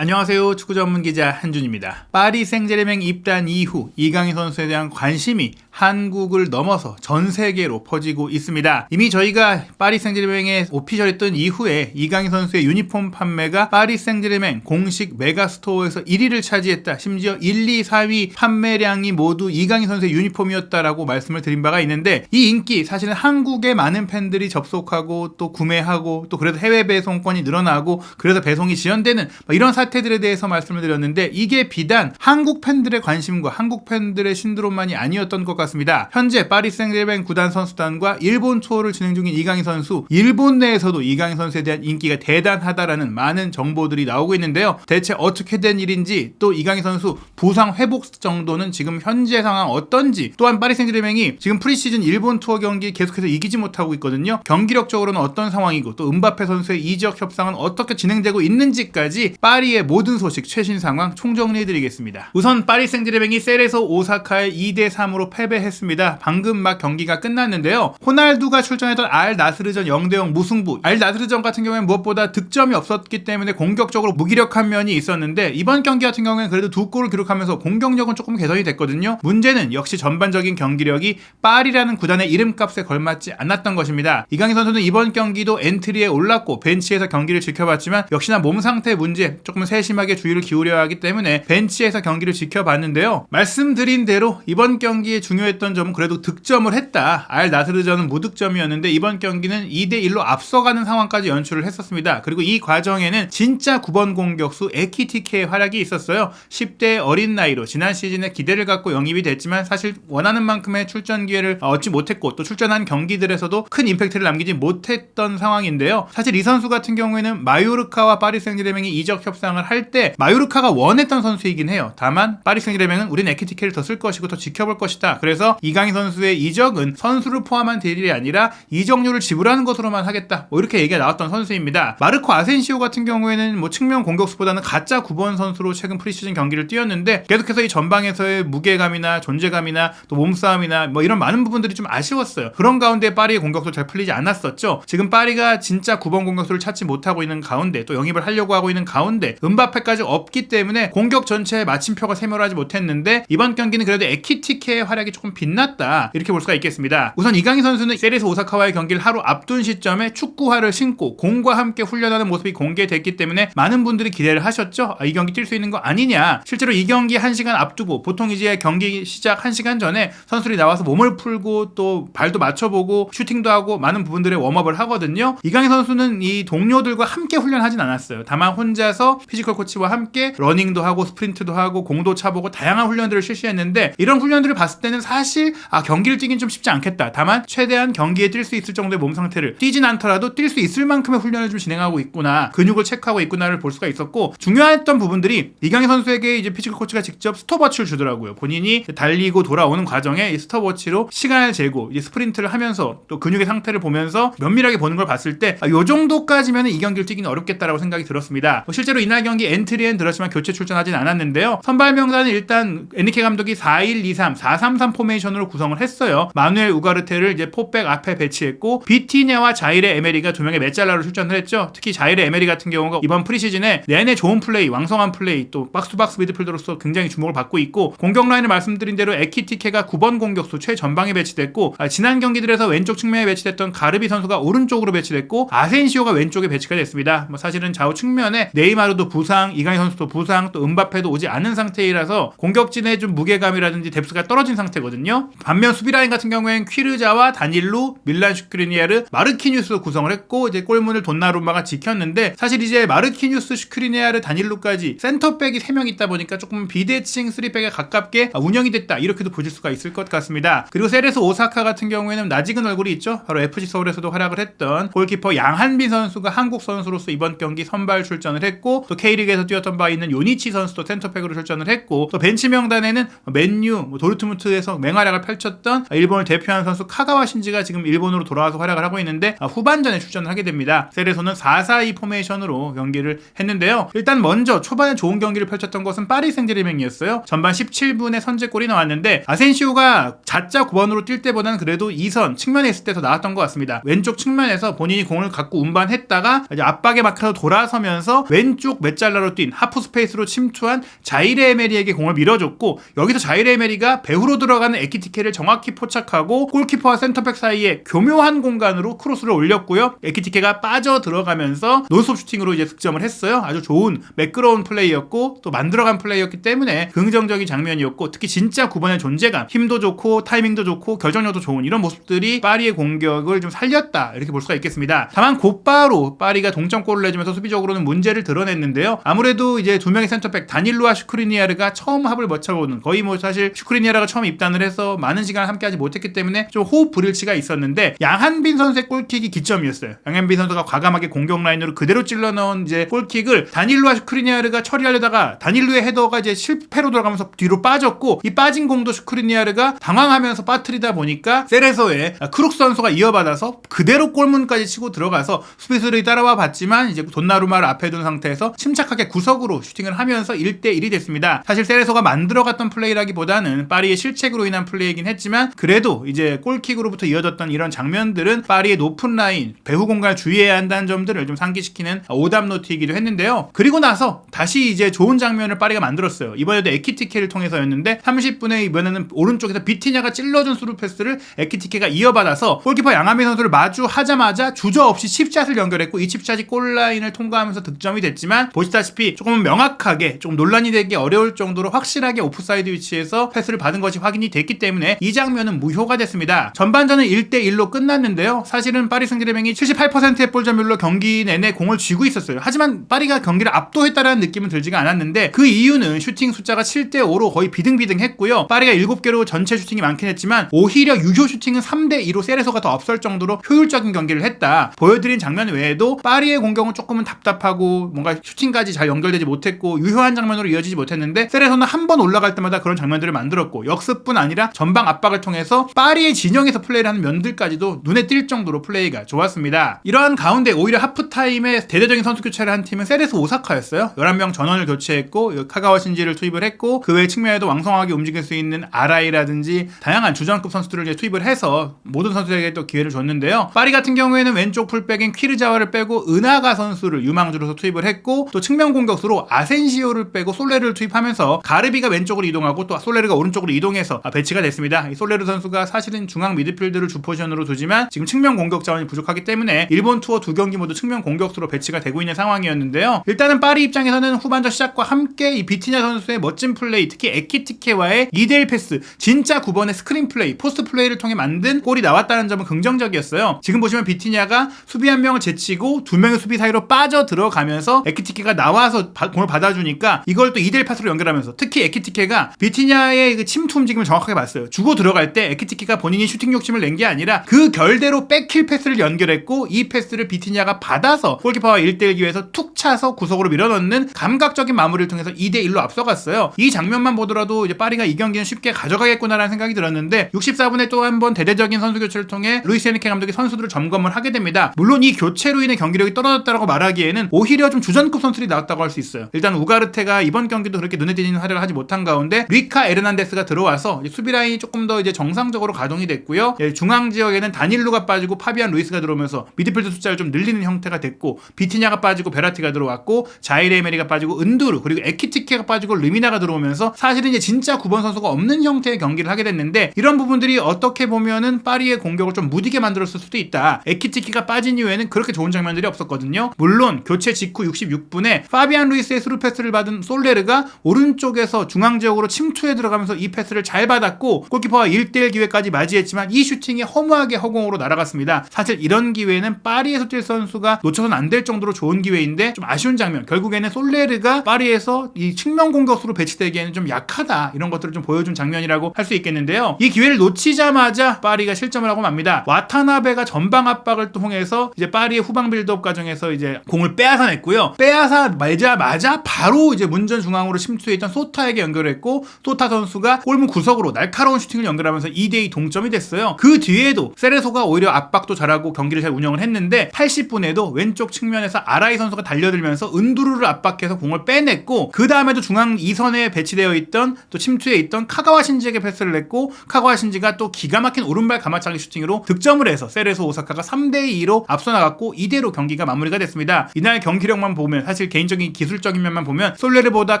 안녕하세요. 축구 전문 기자 한준입니다. 파리 생제르맹 입단 이후 이강인 선수에 대한 관심이 한국을 넘어서 전 세계로 퍼지고 있습니다. 이미 저희가 파리 생제르맹에 오피셜했던 이후에 이강인 선수의 유니폼 판매가 파리 생제르맹 공식 메가스토어에서 1위를 차지했다. 심지어 1, 2, 4위 판매량이 모두 이강인 선수의 유니폼이었다라고 말씀을 드린 바가 있는데, 이 인기 사실은 한국의 많은 팬들이 접속하고 또 구매하고 또 그래서 해외 배송권이 늘어나고 그래서 배송이 지연되는 이런 사태들에 대해서 말씀을 드렸는데, 이게 비단 한국 팬들의 관심과 한국 팬들의 신드롬만이 아니었던 것 같습니다. 현재 파리 생제르맹 구단 선수단과 일본 투어를 진행 중인 이강인 선수, 일본 내에서도 이강인 선수에 대한 인기가 대단하다라는 많은 정보들이 나오고 있는데요. 대체 어떻게 된 일인지, 또 이강인 선수 부상 회복 정도는 지금 현재 상황 어떤지, 또한 파리 생제르맹이 지금 프리시즌 일본 투어 경기 계속해서 이기지 못하고 있거든요. 경기력적으로는 어떤 상황이고, 또 음바페 선수의 이적 협상은 어떻게 진행되고 있는지까지 파리의 모든 소식, 최신 상황 총정리해드리겠습니다. 우선 파리 생제르맹이 세레소 오사카에 2대3으로 패배했습니다. 방금 막 경기가 끝났는데요. 호날두가 출전했던 알 나스르전 0대0 무승부. 알 나스르전 같은 경우에는 무엇보다 득점이 없었기 때문에 공격적으로 무기력한 면이 있었는데, 이번 경기 같은 경우에는 그래도 2골을 기록하면서 공격력은 조금 개선이 됐거든요. 문제는 역시 전반적인 경기력이 파리라는 구단의 이름값에 걸맞지 않았던 것입니다. 이강인 선수는 이번 경기도 엔트리에 올랐고 벤치에서 경기를 지켜봤지만 역시나 몸 상태 문제 조금 세심하게 주의를 기울여야 하기 때문에 벤치에서 경기를 지켜봤는데요. 말씀드린 대로 이번 경기에 중요했던 점은 그래도 득점을 했다. 알 나스르전은 무득점이었는데 이번 경기는 2대1로 앞서가는 상황까지 연출을 했었습니다. 그리고 이 과정에는 진짜 9번 공격수 에키티케의 활약이 있었어요. 10대 어린 나이로 지난 시즌에 기대를 갖고 영입이 됐지만 사실 원하는 만큼의 출전 기회를 얻지 못했고, 또 출전한 경기들에서도 큰 임팩트를 남기지 못했던 상황인데요. 사실 이 선수 같은 경우에는 마요르카와 파리 생제르맹이 이적 협상을 할 때 마요르카가 원했던 선수이긴 해요. 다만 파리 생제르맹은 우린 에키티케를 더 쓸 것이고 더 지켜볼 것이다. 그래서 이강인 선수의 이적은 선수를 포함한 딜이 아니라 이적료를 지불하는 것으로만 하겠다, 이렇게 얘기가 나왔던 선수입니다. 마르코 아센시오 같은 경우에는 측면 공격수보다는 가짜 9번 선수로 최근 프리시즌 경기를 뛰었는데, 계속해서 이 전방에서의 무게감이나 존재감이나 또 몸싸움이나 이런 많은 부분들이 좀 아쉬웠어요. 그런 가운데 파리의 공격도 잘 풀리지 않았었죠. 지금 파리가 진짜 9번 공격수를 찾지 못하고 있는 가운데, 또 영입을 하려고 하고 있는 가운데 음바페까지 없기 때문에 공격 전체에 마침표가 세밀하지 못했는데, 이번 경기는 그래도 에키티케의 활약이 조금 빛났다, 이렇게 볼 수가 있겠습니다. 우선 이강인 선수는 세레소 오사카와의 경기를 하루 앞둔 시점에 축구화를 신고 공과 함께 훈련하는 모습이 공개됐기 때문에 많은 분들이 기대를 하셨죠. 이 경기 뛸 수 있는 거 아니냐. 실제로 이 경기 1시간 앞두고, 보통 이제 경기 시작 1시간 전에 선수들이 나와서 몸을 풀고 또 발도 맞춰보고 슈팅도 하고 많은 부분들의 웜업을 하거든요. 이강인 선수는 이 동료들과 함께 훈련하진 않았어요. 다만 혼자서 피지컬 코치와 함께 러닝도 하고 스프린트도 하고 공도 차보고 다양한 훈련들을 실시했는데, 이런 훈련들을 봤을 때는 사실 경기를 뛰긴 좀 쉽지 않겠다. 다만 최대한 경기에 뛸 수 있을 정도의 몸 상태를, 뛰진 않더라도 뛸 수 있을 만큼의 훈련을 좀 진행하고 있구나, 근육을 체크하고 있구나를 볼 수가 있었고, 중요했던 부분들이 이강인 선수에게 이제 피지컬 코치가 직접 스톱워치를 주더라고요. 본인이 달리고 돌아오는 과정에 이 스톱워치로 시간을 재고 이제 스프린트를 하면서 또 근육의 상태를 보면서 면밀하게 보는 걸 봤을 때 이 정도까지면 이 경기를 뛰기는 어렵겠다라고 생각이 들었습니다. 실제로 이날 경기 엔트리엔 들었지만 교체 출전하진 않았는데요. 선발 명단은 일단 에니케 감독이 4-1-2-3, 4-3-3 포메이션으로 구성을 했어요. 마누엘 우가르테를 이제 포백 앞에 배치했고, 비티냐와 자이레 에메리가 두 명의 메잘라로 출전을 했죠. 특히 자이레 에메리 같은 경우가 이번 프리시즌에 내내 좋은 플레이, 왕성한 플레이, 또 박스투박스 미드필더로서 굉장히 주목을 받고 있고, 공격 라인을 말씀드린 대로 에키티케가 9번 공격수 최전방에 배치됐고, 지난 경기들에서 왼쪽 측면에 배치됐던 가르비 선수가 오른쪽으로 배치됐고, 아센시오가 왼쪽에 배치가 됐습니다. 사실은 좌우 측면에 네이마르도 부상, 이강인 선수도 부상, 또 음바페도 오지 않은 상태이라서 공격진의 좀 무게감이라든지 뎁스가 떨어진 상태거든요. 반면 수비라인 같은 경우에는 퀴르자와 다닐루, 밀란 슈크리니아르, 마르키뉴스도 구성을 했고, 이제 골문을 돈나룸마가 지켰는데, 사실 이제 마르키뉴스, 슈크리니아르, 다닐루까지 센터백이 3명 있다 보니까 조금 비대칭 3백에 가깝게 운영이 됐다, 이렇게도 보실 수가 있을 것 같습니다. 그리고 세레소 오사카 같은 경우에는 낯익은 얼굴이 있죠. 바로 FC 서울에서도 활약을 했던 골키퍼 양한빈 선수가 한국 선수로서 이번 경기 선발 출전을 했고, 또 K리그에서 뛰었던 바 있는 요니치 선수도 센터백으로 출전을 했고, 또 벤치 명단에는 맨유, 도르트문트에서 계속 맹활약을 펼쳤던 일본을 대표하는 선수 카가와 신지가 지금 일본으로 돌아와서 활약을 하고 있는데 후반전에 출전을 하게 됩니다. 셀에서는 4-4-2 포메이션으로 경기를 했는데요. 일단 먼저 초반에 좋은 경기를 펼쳤던 것은 파리 생제르맹이었어요. 전반 17분에 선제골이 나왔는데 아센시오가 자짜 9번으로 뛸 때보다는 그래도 2선 측면에 있을 때 더 나았던 것 같습니다. 왼쪽 측면에서 본인이 공을 갖고 운반했다가 이제 압박에 막혀서 돌아서면서 왼쪽 메잘라로 뛴 하프 스페이스로 침투한 자이레 에메리에게 공을 밀어줬고, 여기서 자이레 에메리가 배후로 들어가는 에키티케를 정확히 포착하고 골키퍼와 센터백 사이에 교묘한 공간으로 크로스를 올렸고요. 에키티케가 빠져 들어가면서 논스톱 슈팅으로 이제 득점을 했어요. 아주 좋은 매끄러운 플레이였고 또 만들어간 플레이였기 때문에 긍정적인 장면이었고, 특히 진짜 9번의 존재감, 힘도 좋고 타이밍도 좋고 결정력도 좋은 이런 모습들이 파리의 공격을 좀 살렸다, 이렇게 볼 수가 있겠습니다. 다만 곧바로 파리가 동점골을 내주면서 수비적으로는 문제를 드러냈는데요. 아무래도 이제 두 명의 센터백 다닐로와 슈크리니아르가 처음 합을 맞춰보는, 거의 뭐 사실 슈크리니아르가 처음 입단을 해서 많은 시간을 함께하지 못했기 때문에 좀 호흡 불일치가 있었는데, 양한빈 선수의 골킥이 기점이었어요. 양한빈 선수가 과감하게 공격 라인으로 그대로 찔러 넣은 이제 골킥을 다닐로와 슈크리니아르가 처리하려다가 다닐로의 헤더가 이제 실패로 돌아가면서 뒤로 빠졌고, 이 빠진 공도 슈크리니아르가 당황하면서 빠뜨리다 보니까 세레소의 크룩스 선수가 이어받아서 그대로 골문까지 치고 들어가서 수비수들이 따라와 봤지만 이제 돈나루마를 앞에 둔 상태에서 침착하게 구석으로 슈팅을 하면서 1대1이 됐습니다. 사실 세레소가 만들어갔던 플레이라기보다는 파리의 실책으로 인한 플레이이긴 했지만, 그래도 이제 골킥으로부터 이어졌던 이런 장면들은 파리의 높은 라인, 배후 공간을 주의해야 한다는 점들을 좀 상기시키는 오답노트이기도 했는데요. 그리고 나서 다시 이제 좋은 장면을 파리가 만들었어요. 이번에도 에키티케를 통해서였는데 30분에 이번에는 오른쪽에서 비티냐가 찔러준 스루 패스를 에키티케가 이어받아서 골키퍼 양한빈 선수를 마주하자마자 주저없이 칩샷을 연결했고, 이 칩샷이 골라인을 통과하면서 득점이 됐지만, 보시다시피 조금 명확하게 조금 논란이 되기 어려울 정도로 확실하게 오프사이드 위치에서 패스를 받은 것이 확인이 됐기 때문에 이 장면은 무효가 됐습니다. 전반전은 1대1로 끝났는데요. 사실은 파리 생제르맹이 78%의 볼 점유율로 경기 내내 공을 쥐고 있었어요. 하지만 파리가 경기를 압도했다라는 느낌은 들지가 않았는데, 그 이유는 슈팅 숫자가 7대5로 거의 비등비등했고요. 파리가 7개로 전체 슈팅이 많긴 했지만 오히려 유효 슈팅은 3대2로 세레소가 더 앞설 정도로 효율적인 경기를 했다. 보여드린 장면 외에도 파리의 공격은 조금은 답답하고 뭔가 슈팅까지 잘 연결되지 못했고 유효한 장면으로 이어지지 못했는데, 세레소는 한 번 올라갈 때마다 그런 장면들을 만들었고, 역습뿐 아니라 전방 압박을 통해서 파리의 진영에서 플레이를 하는 면들까지도 눈에 띌 정도로 플레이가 좋았습니다. 이러한 가운데 오히려 하프타임에 대대적인 선수 교체를 한 팀은 세레소 오사카였어요. 11명 전원을 교체했고 카가와 신지를 투입을 했고, 그 외 측면에도 왕성하게 움직일 수 있는 아라이라든지 다양한 주전급 선수들을 이제 투입을 해서 모든 선수들에게 또 기회를 줬는데요. 파리 같은 경우에는 왼쪽 풀백인 퀴르자와를 빼고 은하가 선수를 유망주로서 투입을 했고, 또 측면 공격수로 아센시오를 빼고 솔레르를 투입하면서 가르비가 왼쪽으로 이동하고 또 솔레르가 오른쪽으로 이동해서 배치가 됐습니다. 이 솔레르 선수가 사실은 중앙 미드필드를 주 포지션으로 두지만 지금 측면 공격 자원이 부족하기 때문에 일본 투어 두 경기 모두 측면 공격수로 배치가 되고 있는 상황이었는데요. 일단은 파리 입장에서는 후반전 시작과 함께 이 비티냐 선수의 멋진 플레이, 특히 에키티케와의 2대1 패스, 진짜 9번의 스크린 플레이, 포스트 플레이를 통해 만든 골이 나왔다는 점은 긍정적이었어요. 지금 보시면 비티냐가 수비 한 명을 제치고 두 명의 수비 사이로 빠져 들어가면서 에키티케가 나와서 공을 받아주니까 이걸 또 2대1 패스로 연결하면서, 특히 에키티케가 비티냐의 그 침투 움직임을 정확하게 봤어요. 주고 들어갈 때 에키티케가 본인이 슈팅 욕심을 낸 게 아니라 그 결대로 백힐 패스를 연결했고, 이 패스를 비티냐가 받아서 골키퍼와 1대1 기회에서 툭 차서 구석으로 밀어넣는 감각적인 마무리를 통해서 2대1로 앞서갔어요. 이 장면만 보더라도 이제 파리가 이 경기는 쉽게 가져가겠구나라는 생각이 들었는데, 64분에 또 한 번 대대적인 선수 교체를 통해 루이스 에니케 감독이 선수들을 점검을 하게 됩니다. 물론 이 교체로 인해 경기력이 떨어졌다고 말하기에는 오히려 좀 주전급 선수들이 나왔다고 할 수 있어요. 일단 우가르테가 이번 경기도 그렇게 눈에 띄는 활약을 하지 못한 가운데 리카 에르난데스가 들어와서 수비 라인이 조금 더 이제 정상적으로 가동이 됐고요. 중앙 지역에는 다닐루가 빠지고 파비안 루이스가 들어오면서 미드필드 숫자를 좀 늘리는 형태가 됐고, 비티냐가 빠지고 베라티가 들어왔고, 자이레 메리가 빠지고 은두르, 그리고 에키티케가 빠지고 르미나가 들어오면서 사실은 이제 진짜 9번 선수가 없는 형태의 경기를 하게 됐는데, 이런 부분들이 어떻게 보면은 파리의 공격을 좀 무디게 만들었을 수도 있다. 에키티케가 빠진 이후에는 그렇게 좋은 장면들이 없었거든요. 물론 교체 직후 66분에 파비안 루이스의 스루 패스를 받은 솔레르가 오른쪽에서 중앙 지역으로 침투해 들어가면서 이 패스를 잘 받았고, 골키퍼와 1대1 기회까지 맞이했지만 이 슈팅이 허무하게 허공으로 날아갔습니다. 사실 이런 기회는 파리에서 뛸 선수가 놓쳐서는 안 될 정도로 좋은 기회인데 좀 아쉬운 장면, 결국에는 솔레르가 파리에서 이 측면 공격수로 배치되기에는 좀 약하다, 이런 것들을 좀 보여준 장면이라고 할 수 있겠는데요. 이 기회를 놓치자마자 파리가 실점을 하고 맙니다. 와타나베가 전방 압박을 통해서 이제 파리의 후방 빌드업 과정에서 이제 공을 빼앗아냈고요. 빼앗아내자마자 바로 이제 문전 중앙으로 침투해 있던 소타에게 연결했고, 소타 선수가 골문 구석으로 공격으로 날카로운 슈팅을 연결하면서 2대2 동점이 됐어요. 그 뒤에도 세레소가 오히려 압박도 잘하고 경기를 잘 운영을 했는데 80분에도 왼쪽 측면에서 아라이 선수가 달려들면서 은두루를 압박해서 공을 빼냈고, 그 다음에도 중앙 2선에 배치되어 있던 또 침투에 있던 카가와 신지에게 패스를 냈고, 카가와 신지가 또 기가 막힌 오른발 가마차기 슈팅으로 득점을 해서 세레소 오사카가 3대2로 앞서 나갔고 이대로 경기가 마무리가 됐습니다. 이날 경기력만 보면, 사실 개인적인 기술적인 면만 보면 솔레르보다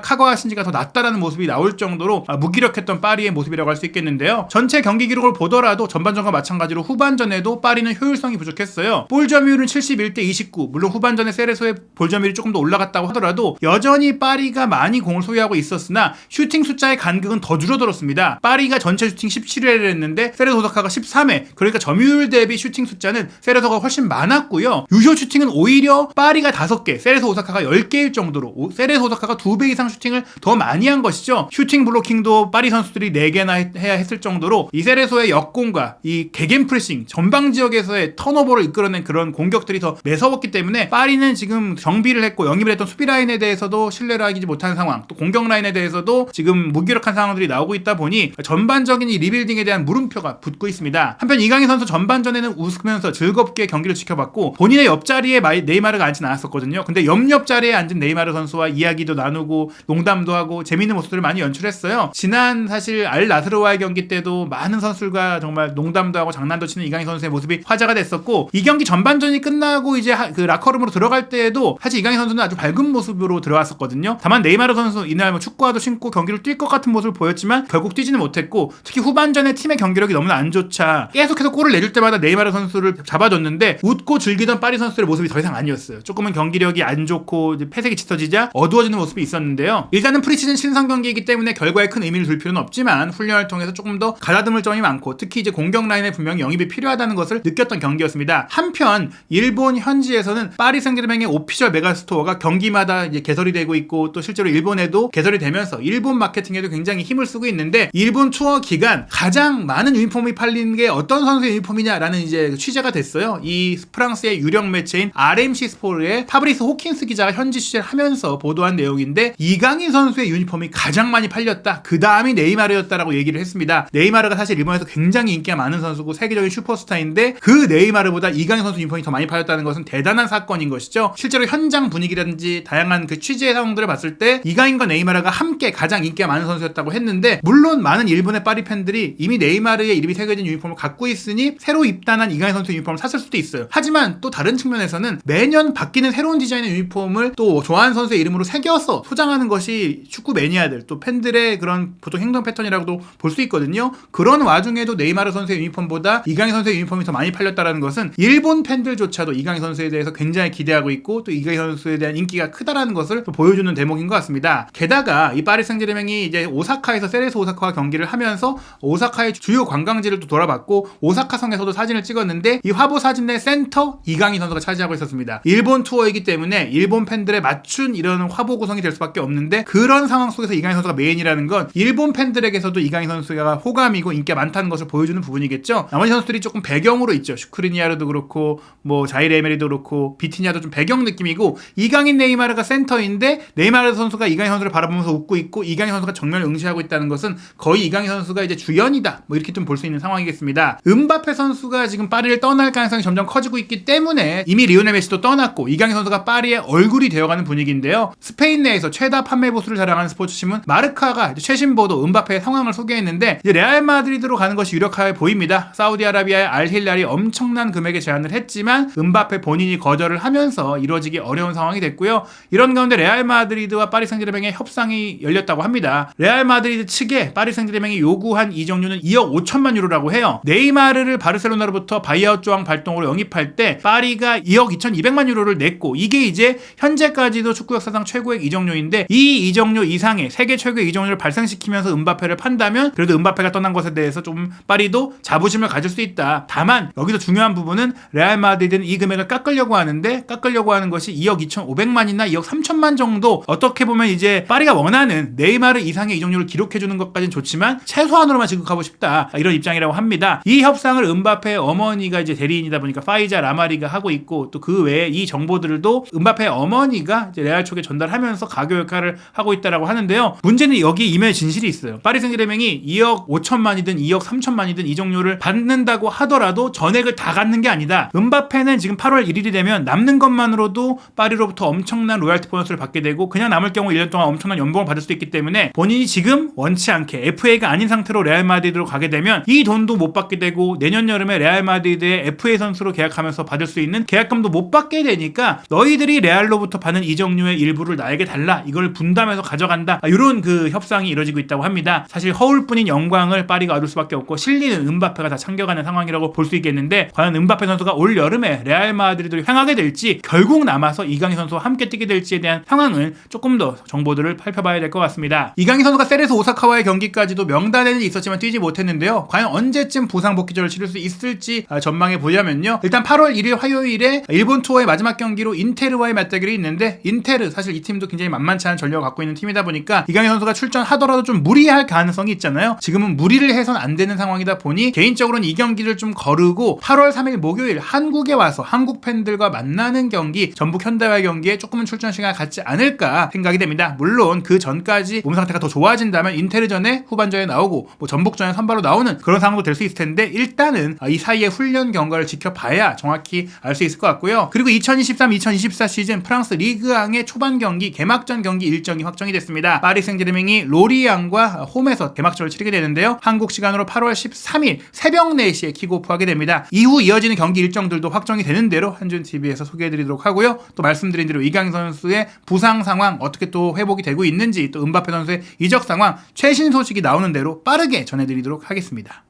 카가와 신지가 더 낫다라는 모습이 나올 정도로 무기력했던 파리의 모습이라고 할 수 있겠는데요. 전체 경기 기록을 보더라도 전반전과 마찬가지로 후반전에도 파리는 효율성이 부족했어요. 볼 점유율은 71대 29, 물론 후반전에 세레소의 볼 점유율이 조금 더 올라갔다고 하더라도 여전히 파리가 많이 공을 소유하고 있었으나 슈팅 숫자의 간극은 더 줄어들었습니다. 파리가 전체 슈팅 17회를 했는데 세레소 오사카가 13회, 그러니까 점유율 대비 슈팅 숫자는 세레소가 훨씬 많았고요. 유효 슈팅은 오히려 파리가 5개, 세레소 오사카가 10개일 정도로 세레소 오사카가 2배 이상 슈팅을 더 많이 한 것이죠. 슈팅 블로킹도 파리 선수들이 4개나 해야 했을 정도로 이 세레소의 역공과 이 개겐 프레싱, 전방 지역에서의 턴오버를 이끌어낸 그런 공격들이 더 매서웠기 때문에 파리는 지금 정비를 했고 영입을 했던 수비 라인에 대해서도 신뢰를 하지 못하는 상황, 또 공격 라인에 대해서도 지금 무기력한 상황들이 나오고 있다 보니 전반적인 이 리빌딩에 대한 물음표가 붙고 있습니다. 한편 이강인 선수 전반전에는 웃으면서 즐겁게 경기를 지켜봤고 본인의 옆자리에 네이마르가 앉진 않았었거든요. 근데 옆자리에 앉은 네이마르 선수와 이야기도 나누고 농담도 하고 재밌는 모습들을 많이 연출했어요. 지난 사실 알 나스르와의 경기 때도 많은 선수들과 정말 농담도 하고 장난도 치는 이강인 선수의 모습이 화제가 됐었고, 이 경기 전반전이 끝나고 이제 그 라커룸으로 들어갈 때에도 사실 이강인 선수는 아주 밝은 모습으로 들어왔었거든요. 다만 네이마르 선수 이날 축구화도 신고 경기를 뛸 것 같은 모습을 보였지만 결국 뛰지는 못했고, 특히 후반전에 팀의 경기력이 너무나 안 좋자 계속해서 골을 내줄 때마다 네이마르 선수를 잡아줬는데 웃고 즐기던 파리 선수들의 모습이 더 이상 아니었어요. 조금은 경기력이 안 좋고 이제 패색이 짙어지자 어두워지는 모습이 있었는데요. 일단은 프리시즌 신선 경기이기 때문에 결과에 큰 의미를 둘 필요는 없지만 훈련을 통해서 조금 더 가다듬을 점이 많고, 특히 이제 공격 라인에 분명히 영입이 필요하다는 것을 느꼈던 경기였습니다. 한편 일본 현지에서는 파리 생제르맹의 오피셜 메가스토어가 경기마다 이제 개설이 되고 있고, 또 실제로 일본에도 개설이 되면서 일본 마케팅에도 굉장히 힘을 쓰고 있는데, 일본 투어 기간 가장 많은 유니폼이 팔리는 게 어떤 선수의 유니폼이냐라는 이제 취재가 됐어요. 이 프랑스의 유력 매체인 RMC 스포르의 파브리스 호킨스 기자가 현지 취재를 하면서 보도한 내용인데, 이강인 선수의 유니폼이 가장 많이 팔렸다, 그 다음이 네이마르였다라고 얘기를 했습니다. 네이마르가 사실 일본에서 굉장히 인기가 많은 선수고 세계적인 슈퍼스타인데 그 네이마르보다 이강인 선수 유니폼이 더 많이 팔렸다는 것은 대단한 사건인 것이죠. 실제로 현장 분위기라든지 다양한 그 취재 상황들을 봤을 때 이강인과 네이마르가 함께 가장 인기가 많은 선수였다고 했는데, 물론 많은 일본의 파리 팬들이 이미 네이마르의 이름이 새겨진 유니폼을 갖고 있으니 새로 입단한 이강인 선수 유니폼을 샀을 수도 있어요. 하지만 또 다른 측면에서는 매년 바뀌는 새로운 디자인의 유니폼을 또 좋아하는 선수의 이름으로 새겨서 소장하는 것이 축구 매니아들, 또 팬들의 그런 보통 행동 패턴이라고도 볼 수 있거든요. 그런 와중에도 네이마르 선수의 유니폼보다 이강인 선수의 유니폼이 더 많이 팔렸다는 것은 일본 팬들조차도 이강인 선수에 대해서 굉장히 기대하고 있고, 또 이강인 선수에 대한 인기가 크다라는 것을 또 보여주는 대목인 것 같습니다. 게다가 이 파리 생제르맹이 이제 오사카에서 세레소 오사카와 경기를 하면서 오사카의 주요 관광지를 또 돌아봤고, 오사카 성에서도 사진을 찍었는데 이 화보 사진의 센터 이강인 선수가 차지하고 있었습니다. 일본 투어이기 때문에 일본 팬들에 맞춘 이런 화보 구성이 될 수밖에 없는데, 그런 상황 속에서 이강인 선수가 메인이라는 건 일본 팬들에게서도 이강인 선수가 호감이고 인기가 많다는 것을 보여주는 부분이겠죠. 나머지 선수들이 조금 배경으로 있죠. 슈크리니아르도 그렇고 뭐 자이르 에메리도 그렇고 비티니아도 좀 배경 느낌이고, 이강인 네이마르가 센터인데 네이마르 선수가 이강인 선수를 바라보면서 웃고 있고 이강인 선수가 정면을 응시하고 있다는 것은 거의 이강인 선수가 이제 주연이다, 뭐 이렇게 좀 볼 수 있는 상황이겠습니다. 음바페 선수가 지금 파리를 떠날 가능성이 점점 커지고 있기 때문에 이미 리오넬 메시도 떠났고 이강인 선수가 파리의 얼굴이 되어가는 분위기인데요. 스페인 내에서 최다 판매 보수를 자랑하는 스포츠 신문 마르카가 최신 보도 음바페의 상황을 소개했는데, 이제 레알 마드리드로 가는 것이 유력해 보입니다. 사우디아라비아의 알힐랄이 엄청난 금액의 제안을 했지만 음바페 본인이 거절을 하면서 이루어지기 어려운 상황이 됐고요. 이런 가운데 레알 마드리드와 파리 생제르맹의 협상이 열렸다고 합니다. 레알 마드리드 측에 파리 생제르맹이 요구한 이적료는 2억 5천만 유로라고 해요. 네이마르를 바르셀로나로부터 바이아웃 조항 발동으로 영입할 때 파리가 2억 2,200만 유로를 냈고, 이게 이제 현재까지도 축구 역사상 최고의 이적료인데, 이 이적료 이상의 세계 최고의 이적료를 발생시키면서 음바페를 판다면 그래도 음바페가 떠난 것에 대해서 좀 파리도 자부심을 가질 수 있다. 다만 여기서 중요한 부분은 레알 마드리드는 이 금액을 깎으려고 하는데, 깎으려고 하는 것이 2억 2,500만이나 2억 3천만 정도, 어떻게 보면 이제 파리가 원하는 네이마르 이상의 이적료를 기록해주는 것까지는 좋지만 최소한으로만 지급하고 싶다, 이런 입장이라고 합니다. 이 협상을 음바페의 어머니가 이제 대리인이다 보니까 파이자 라마리가 하고 있고, 또 그 외에 이 정보들도 음바페의 어머니가 이제 레알 쪽에 전달하면서 가교 역할을 하고 있다라고 하는데요. 문제는 여기 이면에 진실이 있어요. 파리 생제르맹이 생제르맹이 2억 5천만이든 2억 3천만이든 이적료를 받는다고 하더라도 전액을 다 갖는 게 아니다. 음바페는 지금 8월 1일이 되면 남는 것만으로도 파리로부터 엄청난 로얄티 보너스를 받게 되고 그냥 남을 경우 1년 동안 엄청난 연봉을 받을 수도 있기 때문에 본인이 지금 원치 않게 FA가 아닌 상태로 레알 마드리드로 가게 되면 이 돈도 못 받게 되고 내년 여름에 레알 마드리드의 FA 선수로 계약하면서 받을 수 있는 계약금도 못 받게 되니까 너희들이 레알로부터 받는 이적료의 일부를 나에게 달라. 이걸 분담해서 가져간다. 이런 그 협상이 이루어지고 있다고 합니다. 사실 허울뿐인 영광을 파리가 얻을 수밖에 없고 실리는 음바페가 다 챙겨가는 상황이라고 볼 수 있겠는데 과연 음바페 선수가 올 여름에 레알 마드리드로 향하게 될지 결국 남아서 이강인 선수와 함께 뛰게 될지에 대한 상황은 조금 더 정보들을 살펴봐야 될 것 같습니다. 이강인 선수가 세레스 오사카와의 경기까지도 명단에는 있었지만 뛰지 못했는데요. 과연 언제쯤 부상 복귀전을 치를 수 있을지 전망해 보자면요. 일단 8월 1일 화요일에 일본 투어의 마지막 경기로 인테르와의 맞대결이 있는데 인테르 사실 이 팀도 굉장히 만만치 않은 전력을 갖고 있는 팀이다 보니까 이강인 선수가 출전하더라도 좀 무리할 가능성이 있잖아요. 지금은 무리를 해서는 안 되는 상황이다 보니 개인적으로는 이 경기를 좀 거르고 8월 3일 목요일 한국에 와서 한국 팬들과 만나는 경기 전북 현대와의 경기에 조금은 출전 시간을 갖지 않을까 생각이 됩니다. 물론 그 전까지 몸 상태가 더 좋아진다면 인테르전에 후반전에 나오고 뭐 전북전에 선발로 나오는 그런 상황도 될 수 있을 텐데 일단은 이 사이에 훈련 경과를 지켜봐야 정확히 알 수 있을 것 같고요. 그리고 2023-2024 시즌 프랑스 리그앙의 초반 경기 개막전 경기 일정이 확정이 됐습니다. 파리 생제르맹이 로리앙과 홈에서 개막전을 치르게 되는데요. 한국 시간으로 8월 13일 새벽 4시에 킥오프하게 됩니다. 이후 이어지는 경기 일정들도 확정이 되는 대로 한준TV에서 소개해드리도록 하고요. 또 말씀드린 대로 이강인 선수의 부상 상황 어떻게 또 회복이 되고 있는지 또 음바페 선수의 이적 상황 최신 소식이 나오는 대로 빠르게 전해드리도록 하겠습니다.